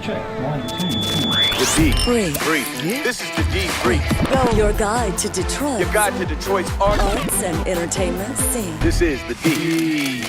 Check. 1, 2, 3. The D. Brief. This is the D brief. Your guide to Detroit. Your guide to Detroit's arts and entertainment scene. This is the D.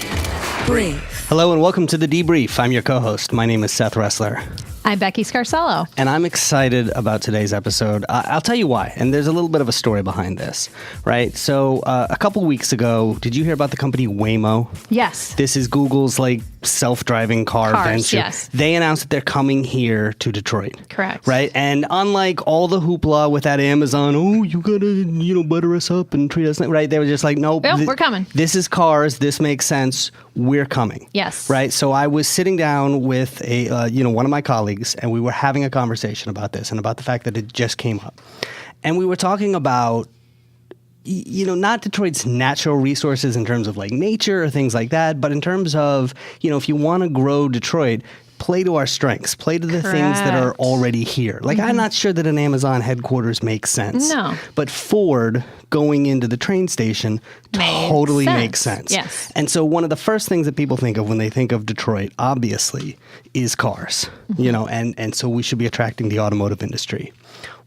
Brief. Hello and welcome to the Debrief. I'm your co-host. My name is Seth Ressler. I'm Becky Scarcello. And I'm excited about today's episode. I'll tell you why. And there's a little bit of a story behind this, right? So a couple weeks ago, did you hear about the company Waymo? Yes. This is Google's self-driving car venture. Yes. They announced that they're coming here to Detroit. Correct. Right? And unlike all the hoopla with that Amazon, oh, you gotta, butter us up and treat us, right? They were just like, nope. We're coming. This is cars. This makes sense. We're coming. Yes. Right? So I was sitting down with one of my colleagues, and we were having a conversation about this and about the fact that it just came up. And we were talking about, not Detroit's natural resources in terms of nature or things like that, but in terms of, if you want to grow Detroit, play to our strengths, play to the things that are already here. I'm not sure that an Amazon headquarters makes sense. No. But Ford going into the train station totally makes sense. Yes. And so one of the first things that people think of when they think of Detroit, obviously, is cars. And so we should be attracting the automotive industry.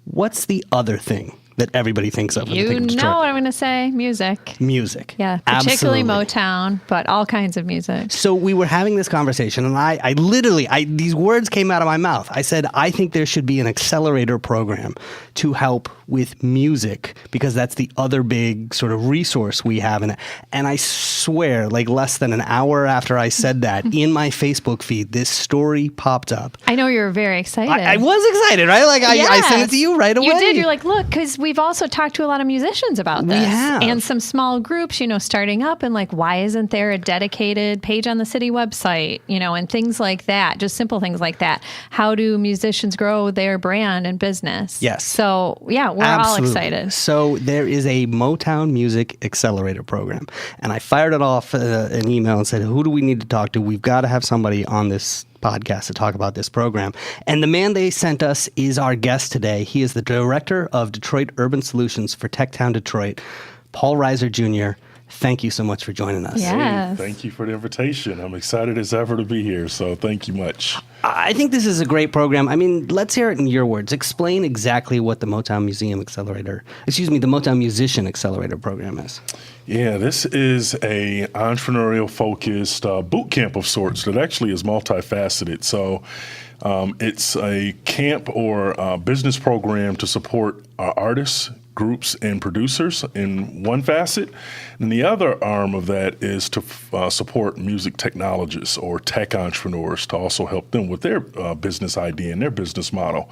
What's the other thing that everybody thinks of when they think of Detroit? You know what I'm going to say? Music. Music. Yeah, particularly Absolutely. Motown, but all kinds of music. So we were having this conversation, and I literally, these words came out of my mouth. I said, I think there should be an accelerator program to help with music, because that's the other big sort of resource we have in it. And I swear, less than an hour after I said that, in my Facebook feed, this story popped up. I know you're very excited. I was excited, right? I sent it to you right away. You did. You're like, look, because we've also talked to a lot of musicians about this. We have. And some small groups, starting up, and why isn't there a dedicated page on the city website, and things like that, just simple things like that. How do musicians grow their brand and business? Yes. So, yeah, we're all excited. So there is a Motown Music Accelerator program. And I fired it off an email and said, who do we need to talk to? We've got to have somebody on this podcast to talk about this program. And the man they sent us is our guest today. He is the Director of Detroit Urban Solutions for TechTown Detroit, Paul Reiser Jr. Thank you so much for joining us. Yes. Hey, thank you for the invitation. I'm excited as ever to be here, so thank you much. I think this is a great program. I mean, let's hear it in your words. Explain exactly what the Motown the Motown Musician Accelerator program is. Yeah, this is a entrepreneurial-focused boot camp of sorts that actually is multifaceted. So it's a camp or business program to support artists, groups, and producers in one facet. And the other arm of that is to support music technologists or tech entrepreneurs to also help them with their business idea and their business model.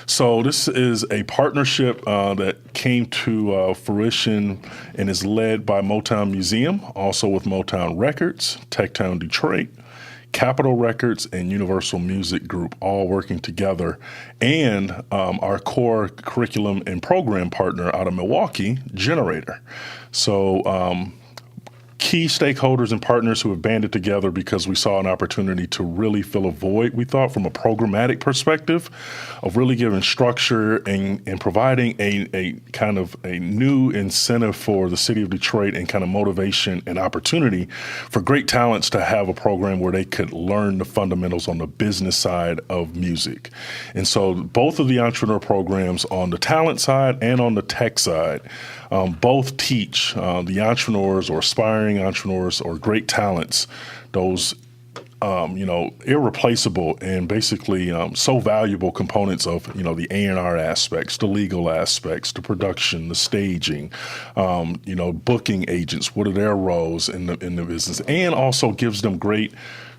So this is a partnership that came to fruition and is led by Motown Museum, also with Motown Records, TechTown Detroit, Capitol Records, and Universal Music Group, all working together, and our core curriculum and program partner out of Milwaukee, Generator. So key stakeholders and partners who have banded together because we saw an opportunity to really fill a void, we thought, from a programmatic perspective of really giving structure and providing a kind of a new incentive for the city of Detroit and kind of motivation and opportunity for great talents to have a program where they could learn the fundamentals on the business side of music. And so both of the entrepreneur programs on the talent side and on the tech side both teach the entrepreneurs or aspiring entrepreneurs or great talents those irreplaceable and basically so valuable components of the A&R aspects, the legal aspects, the production, the staging, booking agents. What are their roles in the business, and also gives them great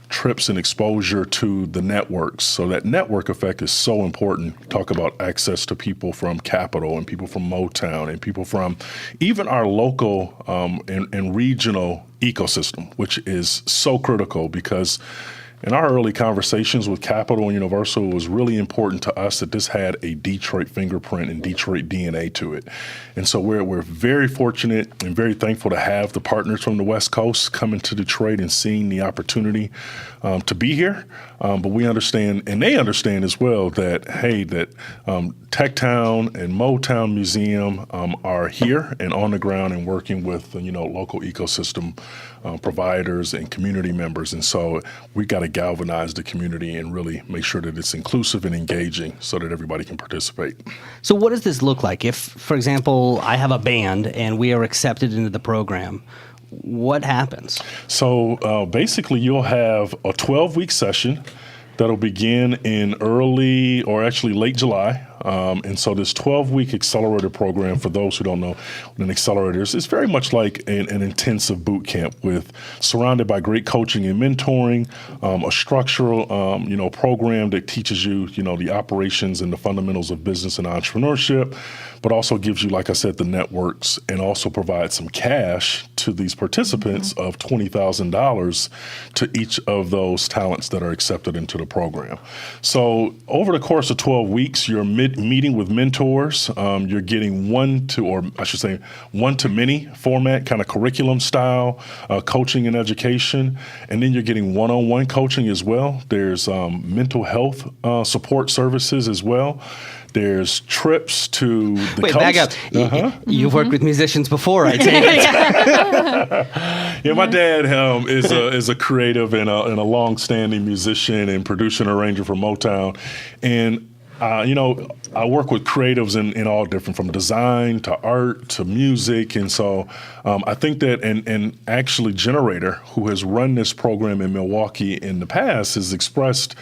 trips and exposure to the networks. So that network effect is so important. Talk about access to people from Capitol and people from Motown and people from even our local and regional ecosystem, which is so critical because in our early conversations with Capitol and Universal, it was really important to us that this had a Detroit fingerprint and Detroit DNA to it. And so we're very fortunate and very thankful to have the partners from the West Coast coming to Detroit and seeing the opportunity to be here. But we understand, and they understand as well, that, hey, that TechTown and Motown Museum are here and on the ground and working with, local ecosystem providers and community members. And so we got to galvanize the community and really make sure that it's inclusive and engaging so that everybody can participate. So what does this look like? If, for example, I have a band and we are accepted into the program, what happens? So basically you'll have a 12-week session that'll begin in early or actually late July. And so this 12-week accelerator program, for those who don't know what an accelerator is very much like an intensive boot camp with surrounded by great coaching and mentoring, a structural, program that teaches you, the operations and the fundamentals of business and entrepreneurship, but also gives you, like I said, the networks and also provides some cash to these participants of $20,000 to each of those talents that are accepted into the program. So over the course of 12 weeks, you're meeting with mentors. You're getting one-to-many format, kind of curriculum style, coaching and education. And then you're getting one-on-one coaching as well. There's mental health support services as well. There's trips to the coast. Back up. You've worked with musicians before, I take it. Yeah, my dad is a creative and a long-standing musician and producer and arranger for Motown. And I work with creatives in all different, from design to art to music. And so I think that, and actually Generator, who has run this program in Milwaukee in the past, has expressed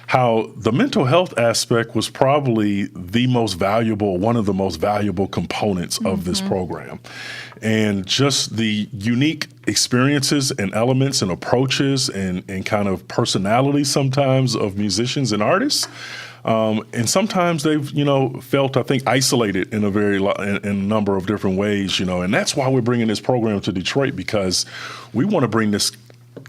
how the mental health aspect was probably one of the most valuable components of this program. And just the unique experiences and elements and approaches and kind of personalities sometimes of musicians and artists. And sometimes they've, felt, I think, isolated in a number of different ways, and that's why we're bringing this program to Detroit, because we want to bring this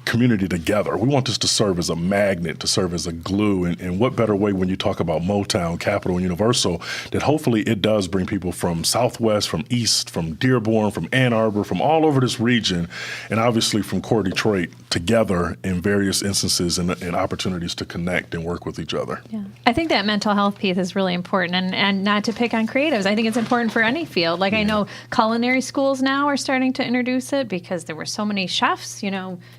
community together. We want this to serve as a magnet, to serve as a glue. And what better way when you talk about Motown, Capitol, and Universal, that hopefully it does bring people from Southwest, from East, from Dearborn, from Ann Arbor, from all over this region, and obviously from core Detroit together in various instances and opportunities to connect and work with each other. Yeah. I think that mental health piece is really important, and not to pick on creatives. I think it's important for any field. Like I know culinary schools now are starting to introduce it because there were so many chefs,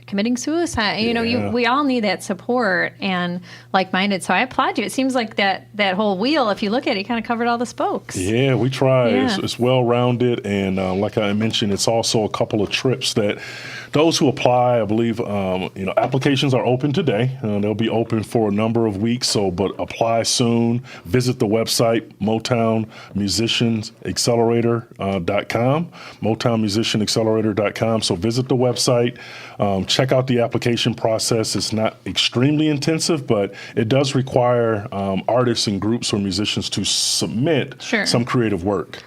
committing suicide. We all need that support and like-minded. So I applaud you. It seems like that whole wheel, if you look at it, kind of covered all the spokes. Yeah, we try. Yeah. It's well-rounded. And like I mentioned, it's also a couple of trips that those who apply, I believe, applications are open today. They'll be open for a number of weeks. But apply soon. Visit the website, Motown Musician Accelerator.com, MotownMusicianAccelerator.com. So visit the website. Check out the application process. It's not extremely intensive, but it does require artists and groups or musicians to submit some creative work.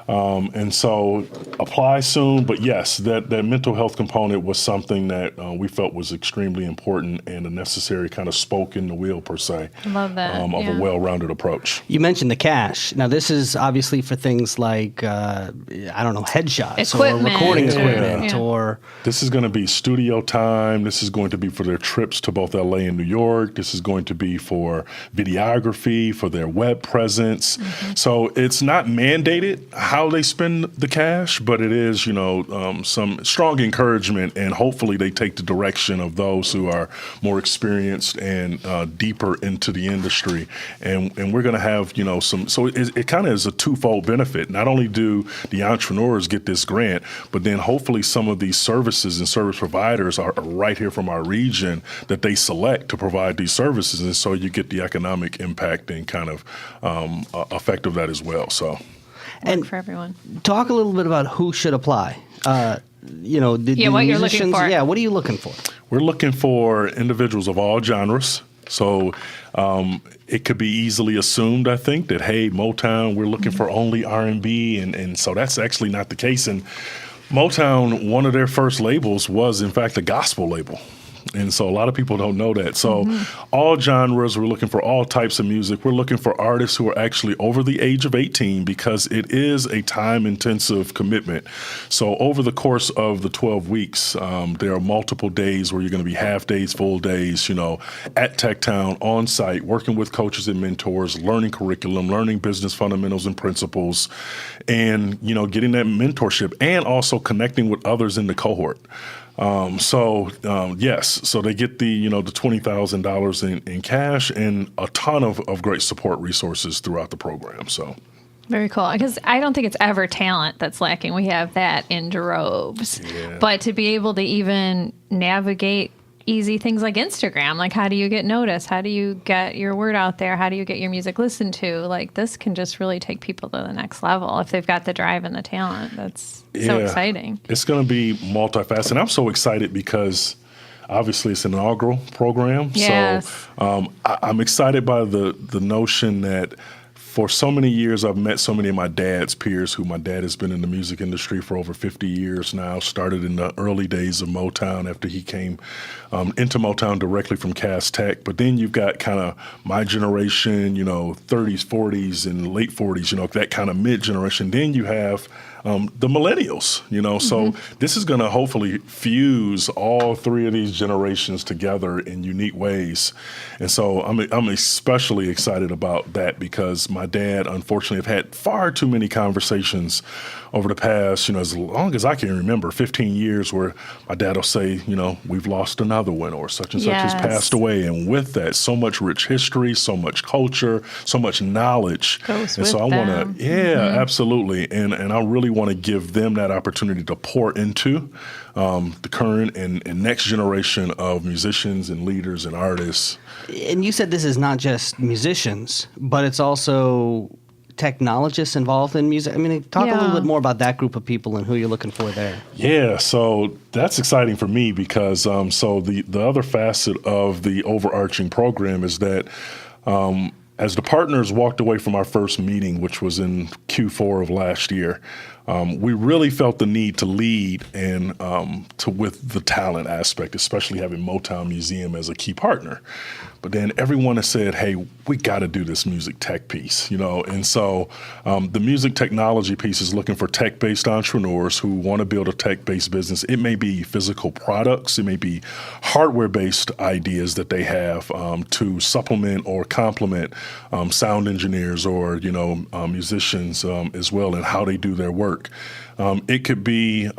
And so apply soon. But yes, that mental health component was something that we felt was extremely important and a necessary kind of spoke in the wheel, per se. I love that. Of a well-rounded approach. You mentioned the cash. Now, this is obviously for things like, headshots or recording equipment. Or this is going to be studio time. This is going to be for their trips to both LA and New York. This is going to be for videography, for their web presence. So it's not mandated how they spend the cash, but it is, some strong encouragement, and hopefully they take the direction of those who are more experienced and deeper into the industry. And we're going to have, so it kind of is a twofold benefit. Not only do the entrepreneurs get this grant, but then hopefully some of these services and service providers are right here from our region that they select to provide these services. And so you get the economic impact and kind of effect of that as well. So. And for everyone. Talk a little bit about who should apply. What you're looking for. Yeah, what are you looking for? We're looking for individuals of all genres. So it could be easily assumed, I think, that, hey, Motown, we're looking for only R&B. And so that's actually not the case. And Motown, one of their first labels was, in fact, a gospel label. And so a lot of people don't know that. So all genres, we're looking for all types of music. We're looking for artists who are actually over the age of 18 because it is a time-intensive commitment. So over the course of the 12 weeks, there are multiple days where you're going to be half days, full days, at TechTown, on site, working with coaches and mentors, learning curriculum, learning business fundamentals and principles, and, getting that mentorship and also connecting with others in the cohort. Yes, so they get the $20,000 in cash and a ton of great support resources throughout the program. So. Very cool. Because I don't think it's ever talent that's lacking. We have that in droves. Yeah. But to be able to even navigate easy things like Instagram, like how do you get noticed? How do you get your word out there? How do you get your music listened to? Like this can just really take people to the next level if they've got the drive and the talent. That's so exciting. It's going to be multifaceted. I'm so excited because obviously it's an inaugural program. Yes. So I'm excited by the notion that for so many years, I've met so many of my dad's peers my dad has been in the music industry for over 50 years now, started in the early days of Motown after he came into Motown directly from Cass Tech. But then you've got kind of my generation, 30s, 40s, and late 40s, that kind of mid-generation. Then you have the millennials, so this is going to hopefully fuse all three of these generations together in unique ways. And so I'm especially excited about that because my dad, unfortunately, have had far too many conversations over the past, as long as I can remember, 15 years where my dad will say, we've lost another one or such and such has passed away. And with that, so much rich history, so much culture, so much knowledge. Goes and with so I want them. to, absolutely. And I really want to give them that opportunity to pour into the current and next generation of musicians and leaders and artists. And you said this is not just musicians, but it's also technologists involved in music. I mean, talk a little bit more about that group of people and who you're looking for there. Yeah, so that's exciting for me because so the other facet of the overarching program is that as the partners walked away from our first meeting, which was in Q4 of last year, we really felt the need to lead and with the talent aspect, especially having Motown Museum as a key partner. But then everyone has said, hey, we got to do this music tech piece, And so the music technology piece is looking for tech-based entrepreneurs who want to build a tech-based business. It may be physical products. It may be hardware-based ideas that they have to supplement or complement sound engineers or, musicians as well and how they do their work. It could be,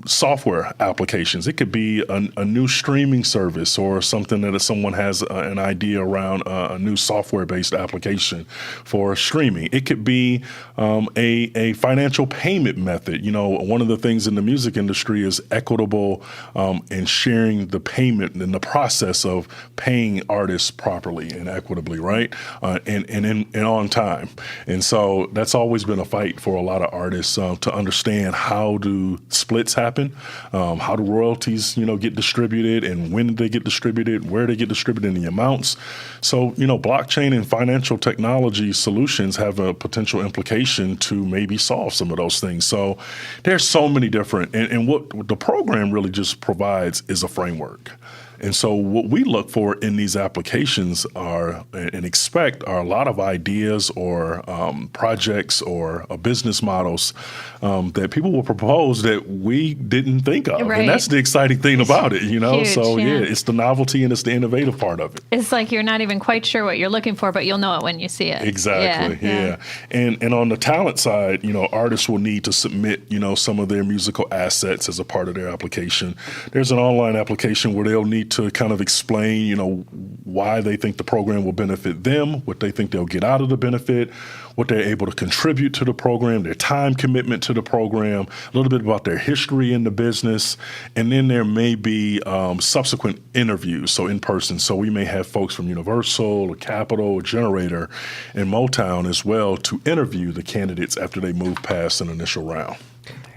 software applications. It could be a new streaming service or something that if someone has an idea around a new software-based application for streaming. It could be a financial payment method. One of the things in the music industry is equitable and sharing the payment and the process of paying artists properly and equitably, right? And on time. And so that's always been a fight for a lot of artists to understand how do splits happen, how do royalties, get distributed, and when do they get distributed, where they get distributed, and the amounts. So, blockchain and financial technology solutions have a potential implication to maybe solve some of those things. So there's so many different, and what the program really just provides is a framework. And so what we look for in these applications are and expect are a lot of ideas or projects or business models that people will propose that we didn't think of. Right. And that's the exciting thing about it, Huge, So, it's the novelty and it's the innovative part of it. It's like you're not even quite sure what you're looking for, but you'll know it when you see it. Exactly, yeah. And on the talent side, artists will need to submit, some of their musical assets as a part of their application. There's an online application where they'll need to kind of explain, why they think the program will benefit them, what they think they'll get out of the benefit, what they're able to contribute to the program, their time commitment to the program, a little bit about their history in the business, and then there may be subsequent interviews, so in person. So we may have folks from Universal or Capitol or Generator and Motown as well to interview the candidates after they move past an initial round.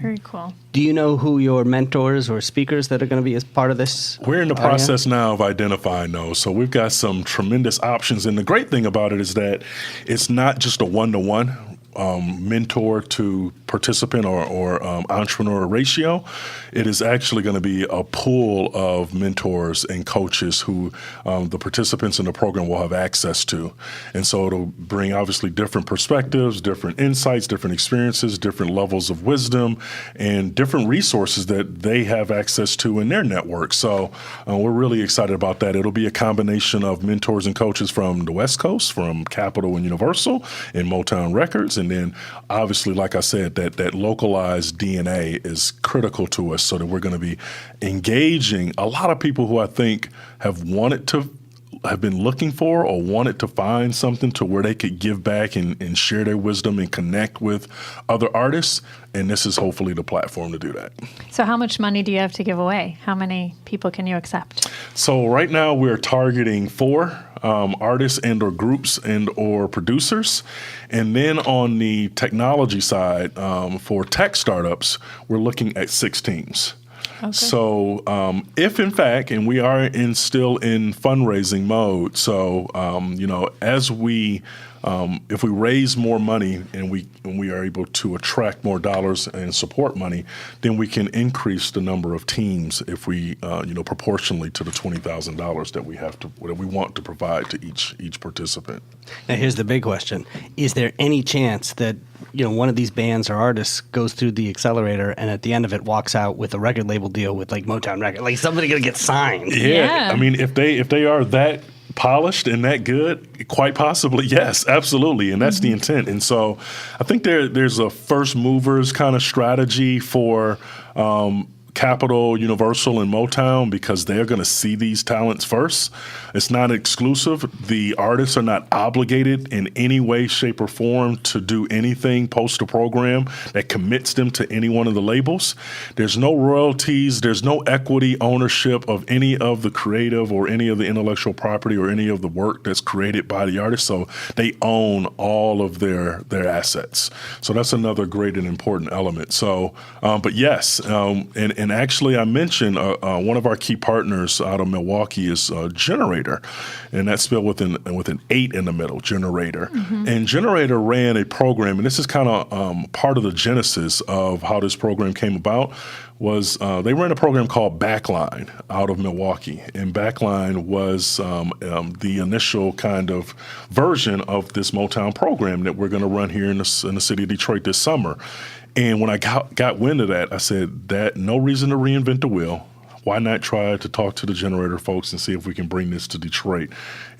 Very cool. Do you know who your mentors or speakers that are going to be as part of this? We're in the process now of identifying those. So we've got some tremendous options. And the great thing about it is that it's not just a one-to-one mentor to participant or entrepreneur ratio. It is actually going to be a pool of mentors and coaches who the participants in the program will have access to. And so it'll bring obviously different perspectives, different insights, different experiences, different levels of wisdom, and different resources that they have access to in their network. So we're really excited about that. It'll be a combination of mentors and coaches from the West Coast, from Capitol and Universal and Motown Records. And then obviously, like I said, that localized DNA is critical to us, so that we're going to be engaging a lot of people who I think have been looking for or wanted to find something to where they could give back and share their wisdom and connect with other artists. And this is hopefully the platform to do that. So how much money do you have to give away? How many people can you accept? So right now we're targeting 4 artists and or groups and or producers. And then on the technology side, for tech startups, we're looking at 6 teams. Okay. So if in fact, and we are still in fundraising mode, so as we if we raise more money and we are able to attract more dollars and support money, then we can increase the number of teams if we proportionally to the $20,000 that we want to provide to each participant. Now, here's the big question: is there any chance that one of these bands or artists goes through the accelerator and at the end of it walks out with a record label deal with like Motown Records, like somebody gonna get signed? Yeah. I mean, if they are that polished and that good, quite possibly, yes, absolutely, and that's the intent. And so I think there's a first movers kind of strategy for Capitol, Universal, and Motown, because they're going to see these talents first. It's not exclusive. The artists are not obligated in any way, shape, or form to do anything post a program that commits them to any one of the labels. There's no royalties. There's no equity ownership of any of the creative or any of the intellectual property or any of the work that's created by the artist. So they own all of their assets. So that's another great and important element. So, but yes, and actually, I mentioned one of our key partners out of Milwaukee is Generator, and that's spelled with an 8 in the middle, Generator. And Generator ran a program, and this is kind of part of the genesis of how this program came about. Was they ran a program called Backline out of Milwaukee, and Backline was the initial kind of version of this Motown program that we're going to run here in the city of Detroit this summer. And when I got wind of that, I said, that no reason to reinvent the wheel. Why not try to talk to the Generator folks and see if we can bring this to Detroit?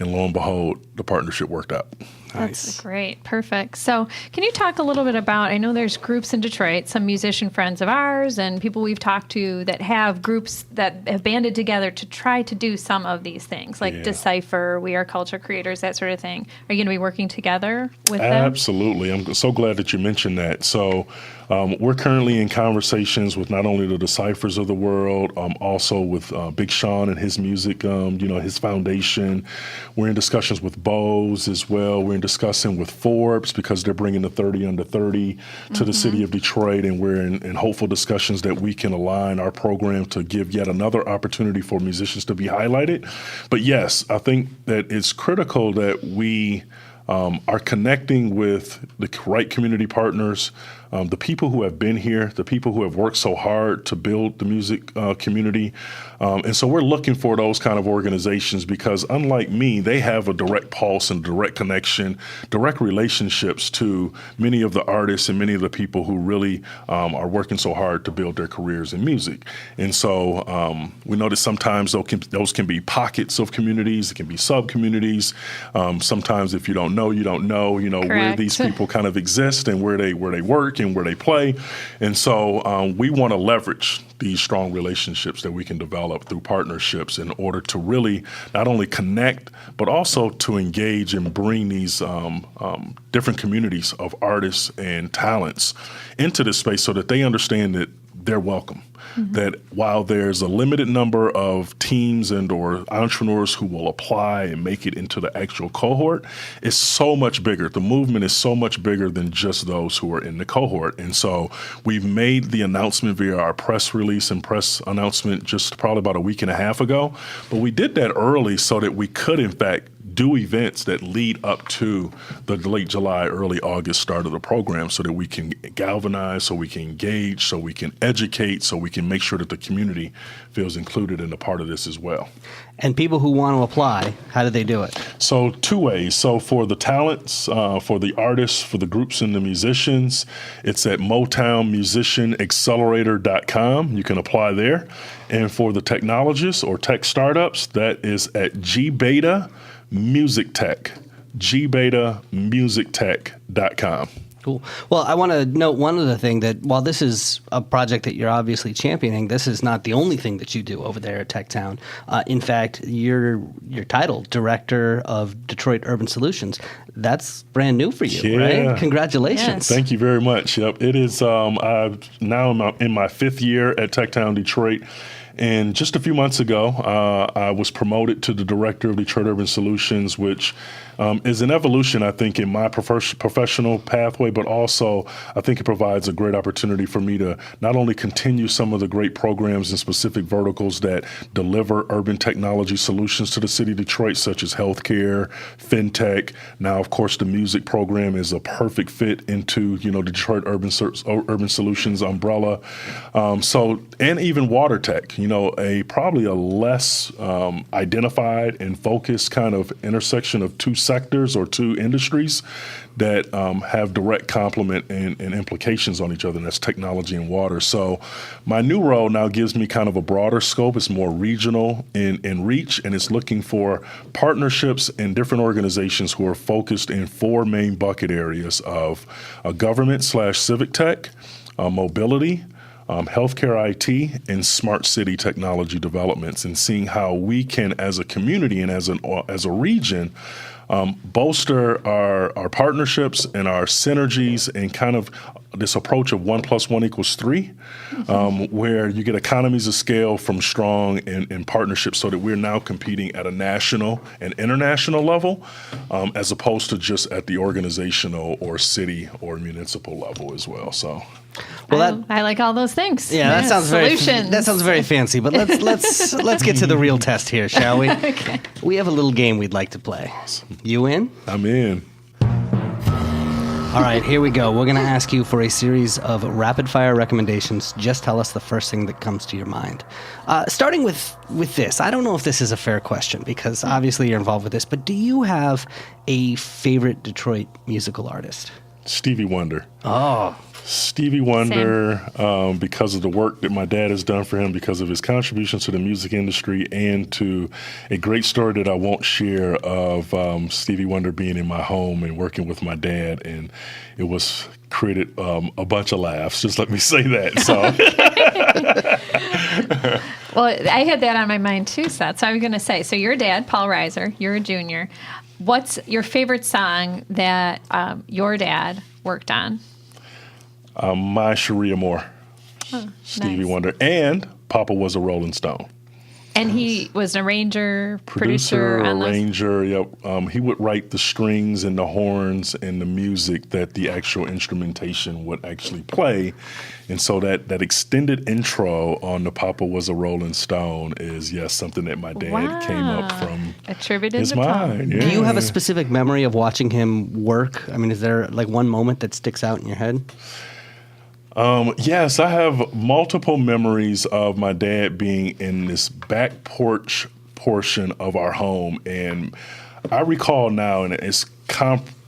And lo and behold, the partnership worked out. That's great. Perfect. So can you talk a little bit about, I know there's groups in Detroit, some musician friends of ours and people we've talked to that have groups that have banded together to try to do some of these things, like Decipher, We Are Culture Creators, that sort of thing. Are you going to be working together with them? Absolutely. I'm so glad that you mentioned that. So we're currently in conversations with not only the Deciphers of the world, also with Big Sean and his music, his foundation. We're in discussions with Bose as well. We're in discussing with Forbes because they're bringing the 30 under 30 to the city of Detroit, and we're in hopeful discussions that we can align our program to give yet another opportunity for musicians to be highlighted. But yes, I think that it's critical that we are connecting with the right community partners, the people who have been here, the people who have worked so hard to build the music community. And so we're looking for those kind of organizations because unlike me, they have a direct pulse and direct connection, direct relationships to many of the artists and many of the people who really are working so hard to build their careers in music. And so we know that sometimes those can be pockets of communities, it can be sub-communities. Sometimes if you don't know where these people kind of exist and where they work and where they play. And so we want to leverage these strong relationships that we can develop through partnerships in order to really not only connect, but also to engage and bring these different communities of artists and talents into this space so that they understand that they're welcome. That while there's a limited number of teams and or entrepreneurs who will apply and make it into the actual cohort, it's so much bigger. The movement is so much bigger than just those who are in the cohort. And so we've made the announcement via our press release and press announcement just probably about a week and a half ago. But we did that early so that we could, in fact, do events that lead up to the late July, early August start of the program so that we can galvanize, so we can engage, so we can educate, so we can make sure that the community feels included in a part of this as well. And people who want to apply, how do they do it? So 2 ways. So for the talents, for the artists, for the groups and the musicians, it's at Motown Musician Accelerator.com. You can apply there. And for the technologists or tech startups, that is at GBeta Music Tech, GBetaMusicTech.com. Cool. Well, I want to note one other thing, that while this is a project that you're obviously championing, this is not the only thing that you do over there at TechTown. In fact, you're titled Director of Detroit Urban Solutions. That's brand new for you, Yeah. right? Congratulations. Yes. Thank you very much. Yep, it is. I'm now in my 5th year at TechTown Detroit. And just a few months ago, I was promoted to the Director of Detroit Urban Solutions, which is an evolution, I think, in my professional pathway, but also I think it provides a great opportunity for me to not only continue some of the great programs and specific verticals that deliver urban technology solutions to the city of Detroit, such as healthcare, fintech. Now, of course, the music program is a perfect fit into, the Detroit Urban Solutions umbrella. And even water tech, probably a less identified and focused kind of intersection of two sectors or two industries that have direct complement and implications on each other, and that's technology and water. So my new role now gives me kind of a broader scope. It's more regional in reach, and it's looking for partnerships in different organizations who are focused in 4 main bucket areas of government/civic tech, mobility, healthcare IT, and smart city technology developments, and seeing how we can, as a community and as a region, bolster our partnerships and our synergies, and kind of this approach of 1 + 1 = 3, where you get economies of scale from strong in partnerships, so that we're now competing at a national and international level, as opposed to just at the organizational or city or municipal level as well. So. Well, I like all those things. Yeah, that sounds Solutions. that sounds very fancy. But let's get to the real test here, shall we? Okay. We have a little game we'd like to play. You in? I'm in. All right, here we go. We're going to ask you for a series of rapid-fire recommendations. Just tell us the first thing that comes to your mind. Starting with this, I don't know if this is a fair question, because obviously you're involved with this, but do you have a favorite Detroit musical artist? Stevie Wonder. Oh, Stevie Wonder, because of the work that my dad has done for him, because of his contributions to the music industry, and to a great story that I won't share of Stevie Wonder being in my home and working with my dad, and it was created a bunch of laughs. Just let me say that. So. Well, I had that on my mind too, Seth. So I was going to say, so your dad, Paul Reiser, you're a junior. What's your favorite song that your dad worked on? My Sharia Moore, Stevie nice. Wonder, and Papa was a Rolling Stone. And he was an arranger, producer on those. Arranger, yep. He would write the strings and the horns and the music that the actual instrumentation would actually play. And so that extended intro on the Papa was a Rolling Stone is, yes, something that my dad came up from Attributed his to Paul. mind. Yeah. do you have a specific memory of watching him work? I mean, is there like one moment that sticks out in your head? Yes, I have multiple memories of my dad being in this back porch portion of our home. And I recall now, and it's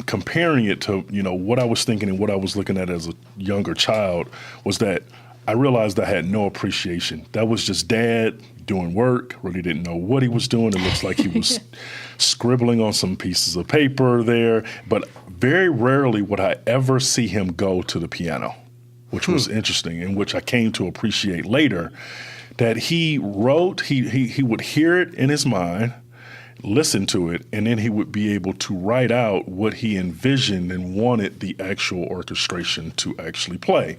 comparing it to, what I was thinking and what I was looking at as a younger child, was that I realized I had no appreciation. That was just Dad doing work, really didn't know what he was doing. It looks like he was scribbling on some pieces of paper there. But very rarely would I ever see him go to the piano, which was interesting, and which I came to appreciate later, that he wrote, he would hear it in his mind, listen to it, and then he would be able to write out what he envisioned and wanted the actual orchestration to actually play.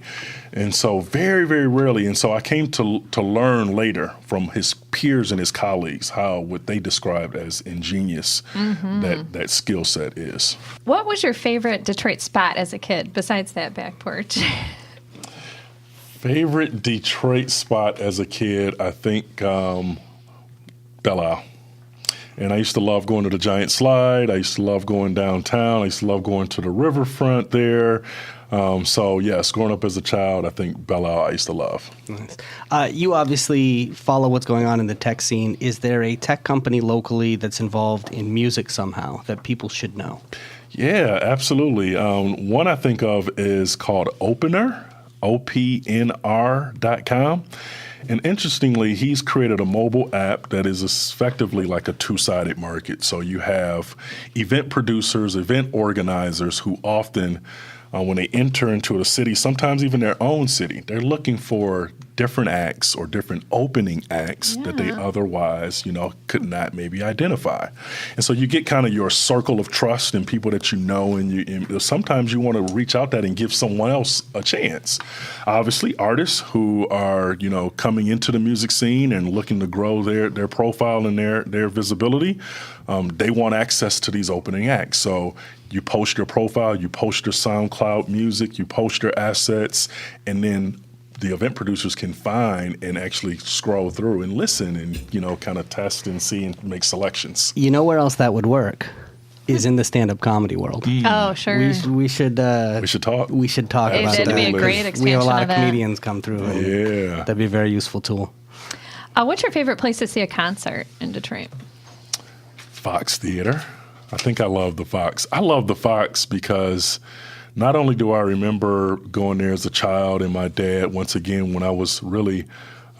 And so very, very rarely, and so I came to learn later from his peers and his colleagues how what they described as ingenious that skill set is. What was your favorite Detroit spot as a kid, besides that back porch? Favorite Detroit spot as a kid, I think Belle Isle. And I used to love going to the Giant Slide. I used to love going downtown. I used to love going to the riverfront there. So, yes, growing up as a child, I think Belle Isle I used to love. Nice. You obviously follow what's going on in the tech scene. Is there a tech company locally that's involved in music somehow that people should know? Yeah, absolutely. One I think of is called Opener, OPNR.com. And interestingly, he's created a mobile app that is effectively like a two-sided market. So you have event producers, event organizers who often when they enter into a city, sometimes even their own city, they're looking for different acts or different opening acts that they otherwise, could not maybe identify. And so you get kind of your circle of trust and people that you know, and sometimes you want to reach out that and give someone else a chance. Obviously, artists who are, coming into the music scene and looking to grow their profile and their visibility, they want access to these opening acts. So you post your profile, you post your SoundCloud music, you post your assets, and then the event producers can find and actually scroll through and listen and, kind of test and see and make selections. You know where else that would work? Is in the stand-up comedy world. Oh, sure. We should talk. We should talk about that. It'd be a great expansion We have a lot of that. comedians come through. And that'd be a very useful tool. What's your favorite place to see a concert in Detroit? Fox Theater. I think I love the Fox. I love the Fox because not only do I remember going there as a child and my dad, once again, when I was really,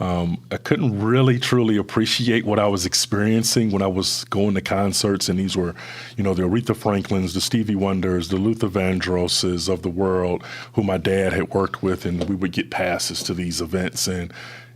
I couldn't really truly appreciate what I was experiencing when I was going to concerts. And these were, the Aretha Franklins, the Stevie Wonders, the Luther Vandrosses of the world, who my dad had worked with, and we would get passes to these events. And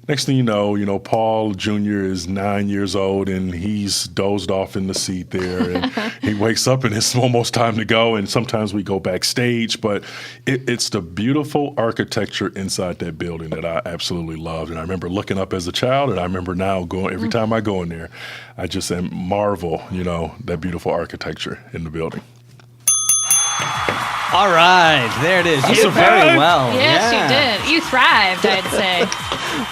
next thing you know, Paul Jr. is 9 years old and he's dozed off in the seat there, and he wakes up and it's almost time to go. And sometimes we go backstage, but it's the beautiful architecture inside that building that I absolutely loved. And I remember looking up as a child, and I remember now going every time I go in there, I just marvel, that beautiful architecture in the building. All right, there it is. You did very well. Yes, you did. You thrived, I'd say.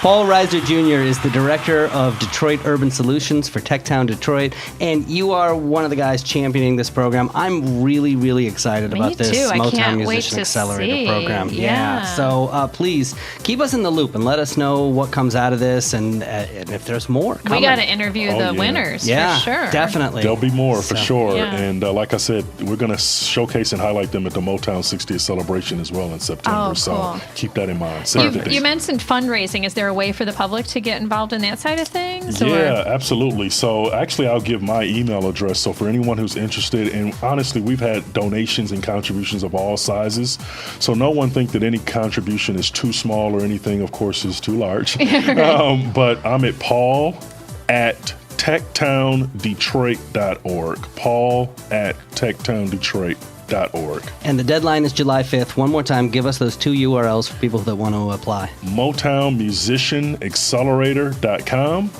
Paul Reiser Jr. is the director of Detroit Urban Solutions for TechTown Detroit, and you are one of the guys championing this program. I'm really, really excited about this Motown Musician Accelerator program. Yeah. So please keep us in the loop and let us know what comes out of this, and if there's more coming. We got to interview the winners for sure. Definitely. There'll be more for sure. Yeah. And like I said, we're going to showcase and highlight them at the Motown 60th celebration as well in September. Cool. So keep that in mind. You mentioned fundraising. Is there a way for the public to get involved in that side of things? Yeah, absolutely. So actually, I'll give my email address. So for anyone who's interested, and honestly, we've had donations and contributions of all sizes. So no one think that any contribution is too small or anything, of course, is too large. But I'm at paul@techtowndetroit.org. paul@techtowndetroit.org. And the deadline is July 5th. One more time, give us those two URLs for people that want to apply. Motown Musician Accelerator.com,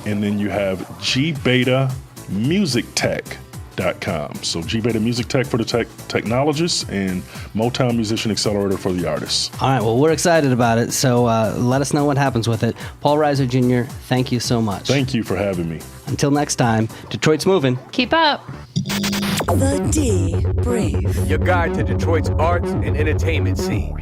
and then you have GBetaMusicTech.com. So GBeta Music Tech for the technologists, and Motown Musician Accelerator for the artists. All right, well, we're excited about it, so let us know what happens with it. Paul Reiser Jr., thank you so much. Thank you for having me. Until next time, Detroit's moving. Keep up. The D Brief. Your guide to Detroit's arts and entertainment scene.